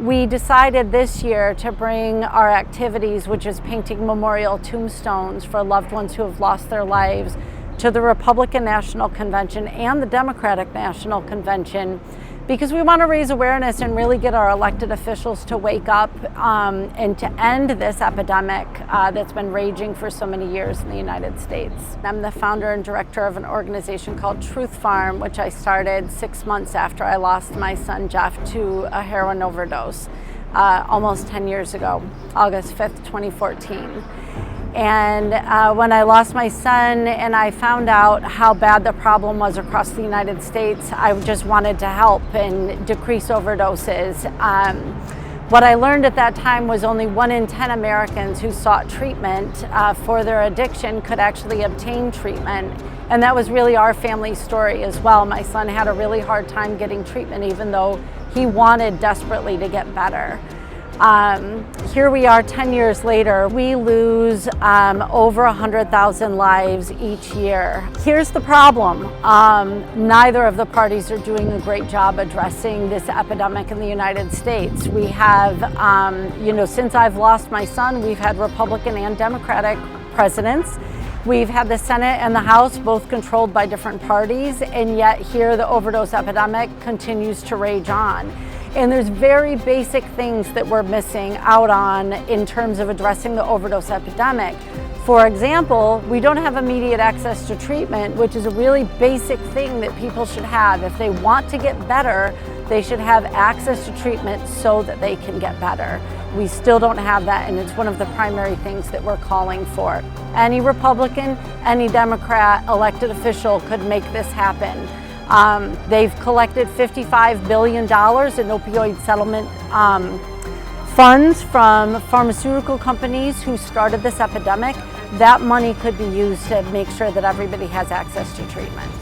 We decided this year to bring our activities, which is painting memorial tombstones for loved ones who have lost their lives, to the Republican National Convention and the Democratic National Convention, because we want to raise awareness and really get our elected officials to wake up and to end this epidemic that's been raging for so many years in the United States. I'm the founder and director of an organization called Truth Farm, which I started 6 months after I lost my son Jeff to a heroin overdose almost 10 years ago, August 5th, 2014. And when I lost my son and I found out how bad the problem was across the United States, I just wanted to help and decrease overdoses. What I learned at that time was only 1 in 10 Americans who sought treatment for their addiction could actually obtain treatment. And that was really our family story as well. My son had a really hard time getting treatment, even though he wanted desperately to get better. Here we are 10 years later. We lose over 100,000 lives each year. Here's the problem. Neither of the parties are doing a great job addressing this epidemic in the United States. We have, since I've lost my son, we've had Republican and Democratic presidents. We've had the Senate and the House both controlled by different parties, and yet here the overdose epidemic continues to rage on. And there's very basic things that we're missing out on in terms of addressing the overdose epidemic. For example, we don't have immediate access to treatment, which is a really basic thing that people should have. If they want to get better, they should have access to treatment so that they can get better. We still don't have that, and it's one of the primary things that we're calling for. Any Republican, any Democrat elected official could make this happen. They've collected $55 billion in opioid settlement funds from pharmaceutical companies who started this epidemic. That money could be used to make sure that everybody has access to treatment.